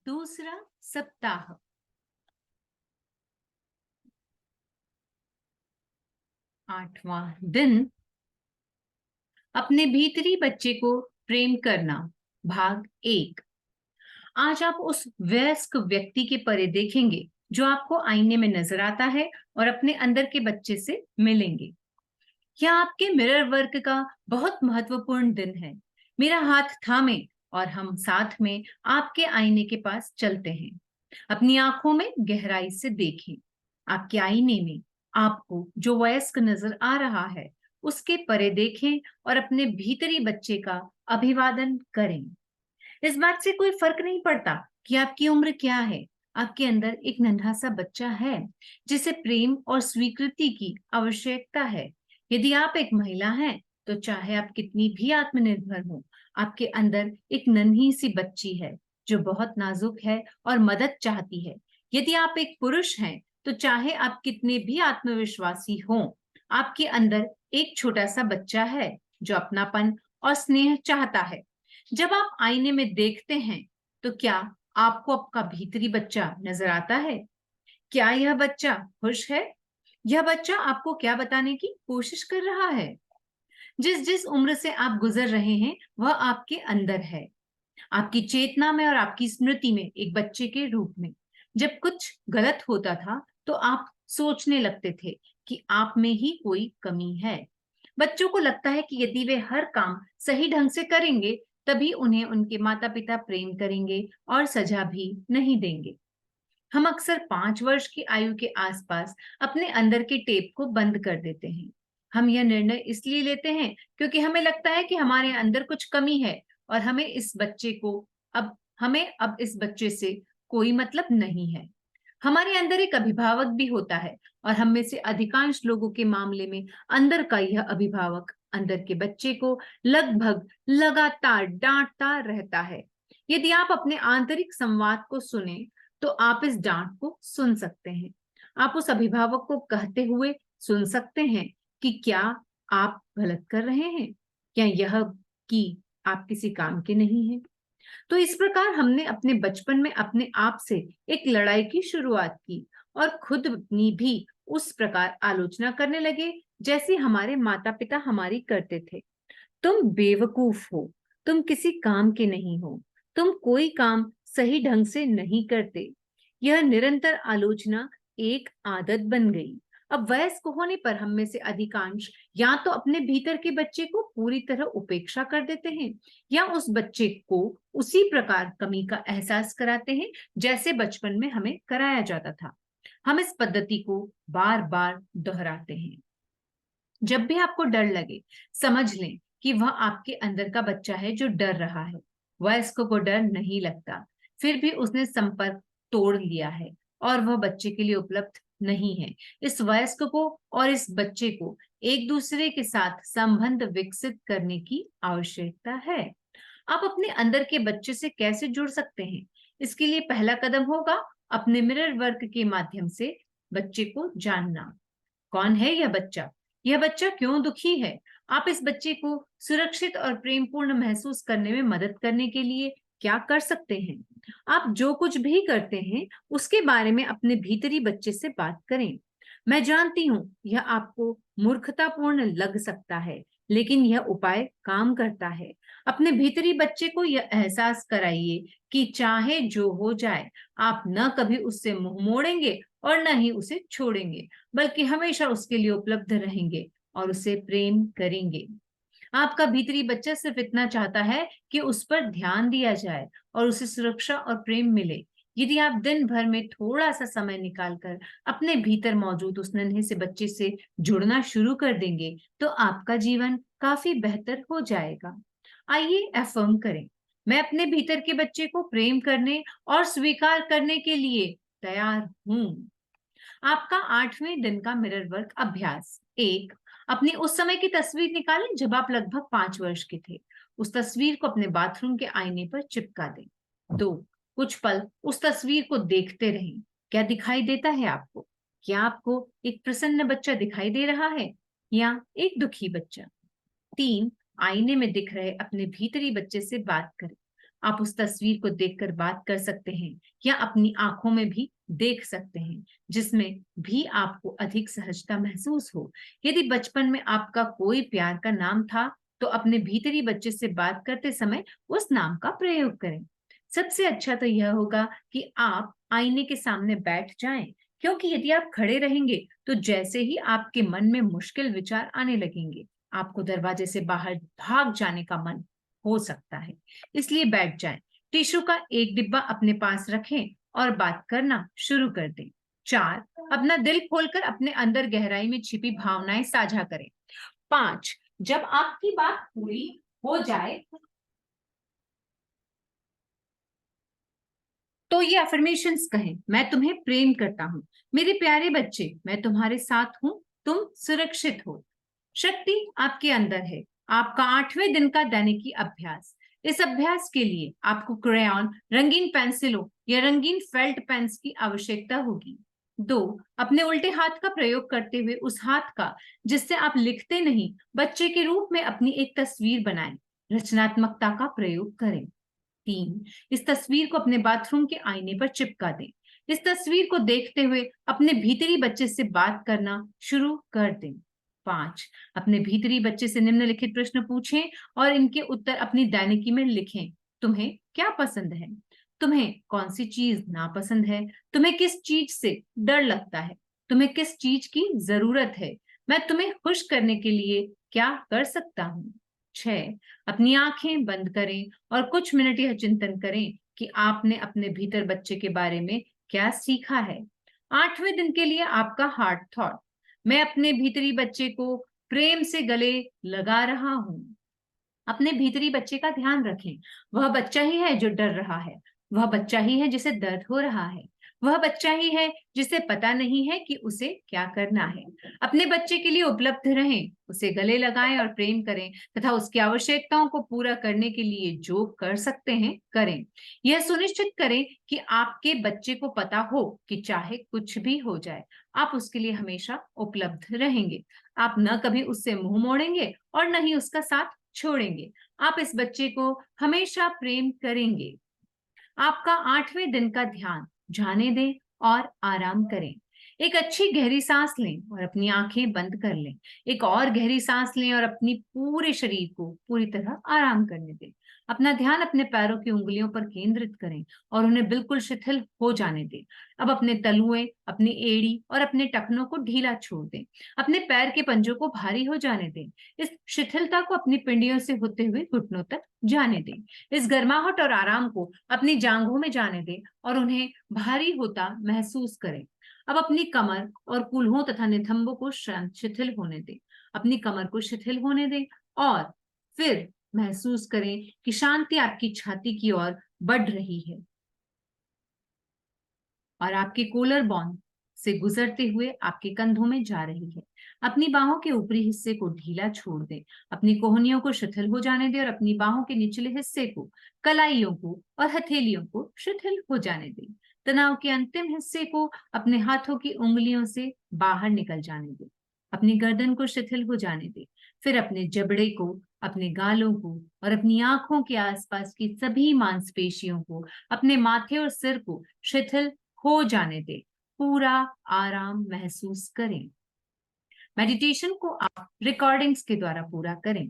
दूसरा सप्ताह। 8वां दिन। अपने भीतरी बच्चे को प्रेम करना, भाग 1। आज आप उस वयस्क व्यक्ति के परे देखेंगे जो आपको आईने में नजर आता है और अपने अंदर के बच्चे से मिलेंगे। यह आपके मिरर वर्क का बहुत महत्वपूर्ण दिन है। मेरा हाथ थामे और हम साथ में आपके आईने के पास चलते हैं। अपनी आंखों में गहराई से देखें। आपके आईने में आपको जो वयस्क नजर आ रहा है उसके परे देखें और अपने भीतरी बच्चे का अभिवादन करें। इस बात से कोई फर्क नहीं पड़ता कि आपकी उम्र क्या है। आपके अंदर एक नन्हा सा बच्चा है जिसे प्रेम और स्वीकृति की आवश्यकता है। यदि आप एक महिला हैं, तो चाहे आप कितनी भी आत्मनिर्भर हो, आपके अंदर एक नन्ही सी बच्ची है जो बहुत नाजुक है और मदद चाहती है। यदि आप एक पुरुष हैं, तो चाहे आप कितने भी आत्मविश्वासी हों, आपके अंदर एक छोटा सा बच्चा है जो अपनापन और स्नेह चाहता है। जब आप आईने में देखते हैं, तो क्या आपको आपका भीतरी बच्चा नजर आता है? क्या यह बच्चा खुश है? यह बच्चा आपको क्या बताने की कोशिश कर रहा है? जिस जिस उम्र से आप गुजर रहे हैं, वह आपके अंदर है, आपकी चेतना में और आपकी स्मृति में, एक बच्चे के रूप में। जब कुछ गलत होता था, तो आप सोचने लगते थे कि आप में ही कोई कमी है। बच्चों को लगता है कि यदि वे हर काम सही ढंग से करेंगे, तभी उन्हें उनके माता पिता प्रेम करेंगे और सजा भी नहीं देंगे। हम अक्सर 5 वर्ष की आयु के आसपास अपने अंदर के टेप को बंद कर देते हैं। हम यह निर्णय इसलिए लेते हैं क्योंकि हमें लगता है कि हमारे अंदर कुछ कमी है और हमें अब इस बच्चे से कोई मतलब नहीं है। हमारे अंदर एक अभिभावक भी होता है और हम में से अधिकांश लोगों के मामले में अंदर का यह अभिभावक अंदर के बच्चे को लगभग लगातार डांटता रहता है। यदि आप अपने आंतरिक संवाद को सुने, तो आप इस डांट को सुन सकते हैं। आप उस अभिभावक को कहते हुए सुन सकते हैं कि क्या आप गलत कर रहे हैं, क्या यह कि आप किसी काम के नहीं हैं। तो इस प्रकार हमने अपने बचपन में अपने आप से एक लड़ाई की शुरुआत की और खुद अपनी भी उस प्रकार आलोचना करने लगे जैसे हमारे माता पिता हमारी करते थे। तुम बेवकूफ हो, तुम किसी काम के नहीं हो, तुम कोई काम सही ढंग से नहीं करते। यह निरंतर आलोचना एक आदत बन गई। अब वयस्क होने पर हम में से अधिकांश या तो अपने भीतर के बच्चे को पूरी तरह उपेक्षा कर देते हैं, या उस बच्चे को उसी प्रकार कमी का एहसास कराते हैं जैसे बचपन में हमें कराया जाता था। हम इस पद्धति को बार बार दोहराते हैं। जब भी आपको डर लगे, समझ लें कि वह आपके अंदर का बच्चा है जो डर रहा है। वयस्क को डर नहीं लगता, फिर भी उसने संपर्क तोड़ लिया है और वह बच्चे के लिए उपलब्ध नहीं है। इस वयस्क को और इस बच्चे को एक दूसरे के साथ संबंध विकसित करने की आवश्यकता है। आप अपने अंदर के बच्चे से कैसे जुड़ सकते हैं? इसके लिए पहला कदम होगा अपने मिरर वर्क के माध्यम से बच्चे को जानना। कौन है यह बच्चा? यह बच्चा क्यों दुखी है? आप इस बच्चे को सुरक्षित और प्रेमपूर्ण महसूस करने में मदद करने के लिए क्या कर सकते हैं? आप जो कुछ भी करते हैं, उसके बारे में अपने भीतरी बच्चे से बात करें। मैं जानती हूँ यह आपको मूर्खतापूर्ण लग सकता है, लेकिन यह उपाय काम करता है। अपने भीतरी बच्चे को यह एहसास कराइए कि चाहे जो हो जाए, आप न कभी उससे मुंह मोड़ेंगे और न ही उसे छोड़ेंगे, बल्कि हमेशा उसके लिए उपलब्ध रहेंगे और उसे प्रेम करेंगे। आपका भीतरी बच्चा सिर्फ इतना चाहता है कि उस पर ध्यान दिया जाए और उसे सुरक्षा और प्रेम मिले। यदि आप दिन भर में थोड़ा सा समय निकालकर अपने भीतर मौजूद उस नन्हे से बच्चे से जुड़ना शुरू कर देंगे, तो आपका जीवन काफी बेहतर हो जाएगा। आइए अफर्म करें, मैं अपने भीतर के बच्चे को प्रेम करने और स्वीकार करने के लिए तैयार हूँ। आपका 8वें दिन का मिरर वर्क अभ्यास। 1, अपनी उस समय की तस्वीर निकालें जब आप लगभग 5 वर्ष के थे। उस तस्वीर को अपने बाथरूम के आईने पर चिपका दें। 2, कुछ पल उस तस्वीर को देखते रहें। क्या दिखाई देता है आपको? क्या आपको एक प्रसन्न बच्चा दिखाई दे रहा है या एक दुखी बच्चा? 3, आईने में दिख रहे अपने भीतरी बच्चे से बात करें। आप उस तस्वीर को देखकर बात कर सकते हैं या अपनी आंखों में भी देख सकते हैं, जिसमें भी आपको अधिक सहजता महसूस हो। यदि बचपन में आपका कोई प्यार का नाम था, तो अपने भीतरी बच्चे से बात करते समय उस नाम का प्रयोग करें। सबसे अच्छा तो यह होगा कि आप आईने के सामने बैठ जाएं, क्योंकि यदि आप खड़े रहेंगे तो जैसे ही आपके मन में मुश्किल विचार आने लगेंगे, आपको दरवाजे से बाहर भाग जाने का मन हो सकता है। इसलिए बैठ जाएं। टिश्यू का एक डिब्बा अपने पास रखें और बात करना शुरू कर दें। 4, अपना दिल खोलकर अपने अंदर गहराई में छिपी भावनाएं साझा करें। 5, जब आपकी बात पूरी हो जाए तो ये अफर्मेशंस कहें। मैं तुम्हें प्रेम करता हूँ, मेरे प्यारे बच्चे, मैं तुम्हारे साथ हूँ, तुम सुरक्षित हो। शक्ति आपके अंदर है। आपका 8वें दिन का दैनिकी अभ्यास। इस अभ्यास के लिए आपको क्रेयॉन, रंगीन पेंसिलों या रंगीन फेल्ट पेन्स की आवश्यकता होगी। 2, अपने उल्टे हाथ का प्रयोग करते हुए उस हाथ का जिससे आप लिखते नहीं, बच्चे के रूप में अपनी एक तस्वीर बनाएं। रचनात्मकता का प्रयोग करें। 3, इस तस्वीर को अपने बाथरूम के आईने पर चिपका दें। इस तस्वीर को देखते हुए अपने भीतरी बच्चे से बात करना शुरू कर दें। 5, अपने भीतरी बच्चे से निम्नलिखित प्रश्न पूछें और इनके उत्तर अपनी दैनिकी में लिखें। तुम्हें क्या पसंद है? तुम्हें कौन सी चीज नापसंद है? तुम्हें किस चीज से डर लगता है? तुम्हें किस चीज की जरूरत है? मैं तुम्हें खुश करने के लिए क्या कर सकता हूँ? 6, अपनी आंखें बंद करें और कुछ मिनट यह चिंतन करें कि आपने अपने भीतर बच्चे के बारे में क्या सीखा है। 8वें दिन के लिए आपका हार्ट थॉट। मैं अपने भीतरी बच्चे को प्रेम से गले लगा रहा हूं। अपने भीतरी बच्चे का ध्यान रखें। वह बच्चा ही है जो डर रहा है। वह बच्चा ही है जिसे दर्द हो रहा है। वह बच्चा ही है जिसे पता नहीं है कि उसे क्या करना है। अपने बच्चे के लिए उपलब्ध रहें, उसे गले लगाएं और प्रेम करें तथा उसकी आवश्यकताओं को पूरा करने के लिए जो कर सकते हैं करें। यह सुनिश्चित करें कि आपके बच्चे को पता हो कि चाहे कुछ भी हो जाए, आप उसके लिए हमेशा उपलब्ध रहेंगे। आप न कभी उससे मुंह मोड़ेंगे और न ही उसका साथ छोड़ेंगे। आप इस बच्चे को हमेशा प्रेम करेंगे। आपका 8वें दिन का ध्यान जाने दें और आराम करें। एक अच्छी गहरी सांस लें और अपनी आंखें बंद कर लें। एक और गहरी सांस लें और अपनी पूरे शरीर को पूरी तरह आराम करने दें। अपना ध्यान अपने पैरों की उंगलियों पर केंद्रित करें और उन्हें बिल्कुल शिथिल हो जाने दें। अब अपने तलुएं, अपनी एड़ी और अपने टखनों को ढीला छोड़ दें। अपने पैर के पंजों को भारी हो जाने दें। इस शिथिलता को अपनी पिंडियों से होते हुए घुटनों तक जाने दें। इस गर्माहट और आराम को अपनी जांघों में जाने दें और उन्हें भारी होता महसूस करें। अब अपनी कमर और कूल्हों तथा नितंबों को शिथिल होने दें। अपनी कमर को शिथिल होने दें और फिर महसूस करें कि शांति आपकी छाती की ओर बढ़ रही है और आपके कोलर बोन से गुजरते हुए आपके कंधों में जा रही है। अपनी बाहों के ऊपरी हिस्से को ढीला छोड़ दें। अपनी कोहनियों को शिथिल हो जाने दें और अपनी बाहों के निचले हिस्से को, कलाइयों को और हथेलियों को शिथिल हो जाने दें। तनाव के अंतिम हिस्से को अपने हाथों की उंगलियों से बाहर निकल जाने दें। अपनी गर्दन को शिथिल हो जाने दें। फिर अपने जबड़े को, अपने गालों को और अपनी आंखों के आसपास की सभी मांसपेशियों को, अपने माथे और सिर को शिथिल हो जाने दें। पूरा आराम महसूस करें। मेडिटेशन को आप रिकॉर्डिंग्स के द्वारा पूरा करें।